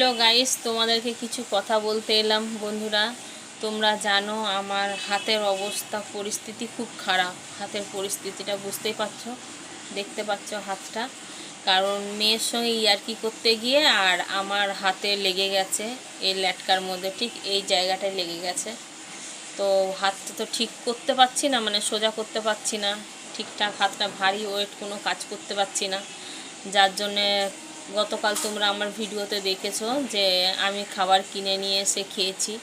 Hello guys, তোমাদেরকে কিছু কথা বলতে এলাম। বন্ধুরা, তোমরা জানো আমার হাতের অবস্থা পরিস্থিতি খুব খারাপ। হাতের পরিস্থিতিটা বুঝতেই পারছো, দেখতে পাচ্ছ হাতটা। কারণ মেয়ের সঙ্গে ইয়ার্কি করতে গিয়ে আর আমার হাতে লেগে গেছে, এই ল্যাটকার মধ্যে ঠিক এই জায়গাটায় লেগে গেছে। তো হাতটা তো ঠিক করতে পারছি না, মানে সোজা করতে পারছি না ঠিকঠাক। হাতটা ভারী, ওয়েট কোনো কাজ করতে পারছি না। যার জন্যে গতকাল তোমরা আমার ভিডিওতে দেখেছো যে আমি খাবার কিনে নিয়ে এসে খেয়েছি।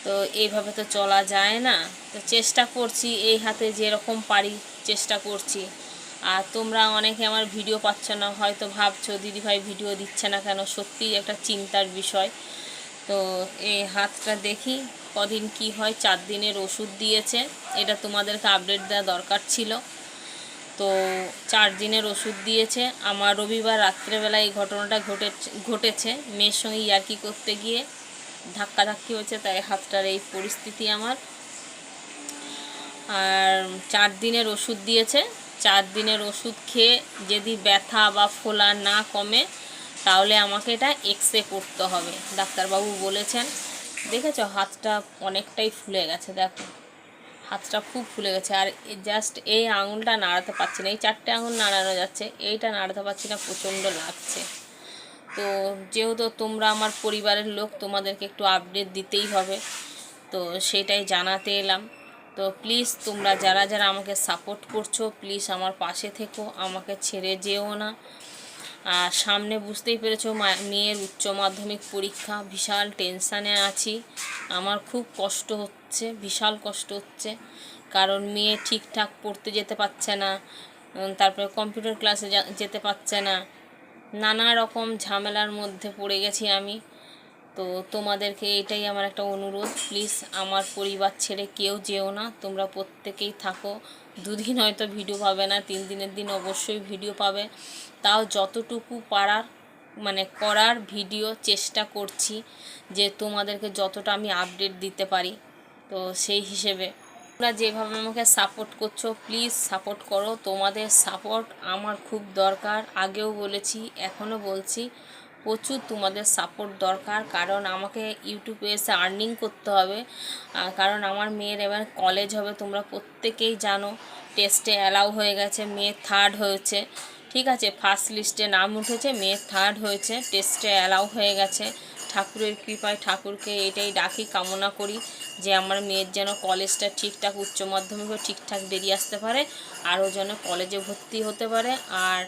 তো এইভাবে তো চলা যায় না। তো চেষ্টা করছি এই হাতে যেরকম পারি চেষ্টা করছি। আর তোমরা অনেকে আমার ভিডিও পাচ্ছ না, হয়তো ভাবছো দিদিভাই ভিডিও দিচ্ছে না কেন। সত্যিই একটা চিন্তার বিষয়। তো এই হাতটা দেখি কদিন কি হয়। 4 দিনের ওষুধ দিয়েছে, এটা তোমাদেরকে আপডেট দেওয়া দরকার ছিল। তো 4 দিনের ওষুধ দিয়েছে। আমার রবিবার রাত্রেবেলায় এই ঘটনাটা ঘটেছে। মেয়ের সঙ্গে ইয়ার্কি করতে গিয়ে ধাক্কাধাক্কি হয়েছে, তাই হাতটার এই পরিস্থিতি আমার। আর 4 দিনের ওষুধ দিয়েছে। 4 দিনের ওষুধ খেয়ে যদি ব্যথা বা ফোলা না কমে তাহলে আমাকে এটা এক্সরে করতে হবে, ডাক্তারবাবু বলেছেন। দেখেছো হাতটা অনেকটাই ফুলে গেছে, দেখো হাতটা খুব ফুলে গেছে। আর জাস্ট এই আঙুলটা নাড়াতে পারছি না, এই 4টে আঙুল নাড়ানো যাচ্ছে, এইটা নাড়াতে পারছি না, প্রচণ্ড লাগছে। তো যেহেতু তোমরা আমার পরিবারের লোক, তোমাদেরকে একটু আপডেট দিতেই হবে, তো সেটাই জানাতে এলাম। তো প্লিজ তোমরা যারা যারা আমাকে সাপোর্ট করছো, প্লিজ আমার পাশে থেকো, আমাকে ছেড়ে যেও না। আর সামনে বুঝতেই পেরেছো মেয়ের উচ্চ মাধ্যমিক পরীক্ষা, বিশাল টেনশানে আছি। আমার খুব কষ্ট হচ্ছে, বিশাল কষ্ট হচ্ছে। কারণ মেয়ে ঠিকঠাক পড়তে যেতে পারছে না, তারপরে কম্পিউটার ক্লাসে যেতে পারছে না। নানা রকম ঝামেলার মধ্যে পড়ে গেছি আমি। তো তোমাদেরকে এটাই আমার একটা অনুরোধ, প্লিজ আমার পরিবার ছেড়ে কেউ যেও না, তোমরা প্রত্যেকেই থাকো। 2 দিন হয়তো ভিডিও পাবে না, 3 দিনের দিন অবশ্যই ভিডিও পাবে। তাও যতটুকু পারার মানে করার ভিডিও চেষ্টা করছি, যে তোমাদেরকে যতটা আমি আপডেট দিতে পারি। তো সেই হিসেবে তোমরা যেভাবে আমাকে সাপোর্ট করছো, প্লিজ সাপোর্ট করো। তোমাদের সাপোর্ট আমার খুব দরকার, আগেও বলেছি এখনও বলছি, প্রচুর তোমাদের সাপোর্ট দরকার। কারণ আমাকে ইউটিউবে এসে আর্নিং করতে হবে। কারণ আমার মেয়ের এবার কলেজ হবে, তোমরা প্রত্যেকেই জানো। টেস্টে অ্যালাউ হয়ে গেছে, মেয়ে 3rd হয়েছে, ঠিক আছে। ফার্স্ট লিস্টে নাম উঠেছে, মেয়ে 3rd হয়েছে, টেস্টে অ্যালাউ হয়ে গেছে। ঠাকুরের কৃপায় ঠাকুরকে এটাই ডাকি, কামনা করি যে আমার মেয়ের যেন কলেজটা ঠিকঠাক, উচ্চ মাধ্যমিকও ঠিকঠাক বেরিয়ে আসতে পারে, আরও যেন কলেজে ভর্তি হতে পারে। আর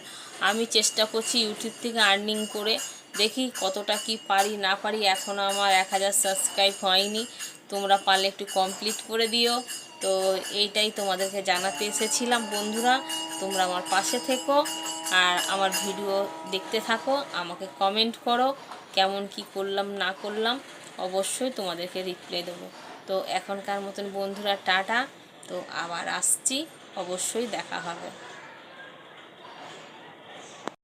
আমি চেষ্টা করছি ইউটিউব থেকে আর্নিং করে, দেখি কতটা কি পারি না পারি। এখনও আমার 1000 সাবস্ক্রাইব হয়নি, তোমরা পারলে একটু কমপ্লিট করে দিও। তো এইটাই তোমাদেরকে জানাতে এসেছিলাম। বন্ধুরা, তোমরা আমার পাশে থেকো আর আমার ভিডিও দেখতে থাকো, আমাকে কমেন্ট করো কেমন কি করলাম না করলাম, অবশ্যই তোমাদেরকে রিপ্লাই দেবো। তো এখনকার মতন বন্ধুরা টাটা। তো আবার আসছি, অবশ্যই দেখা হবে।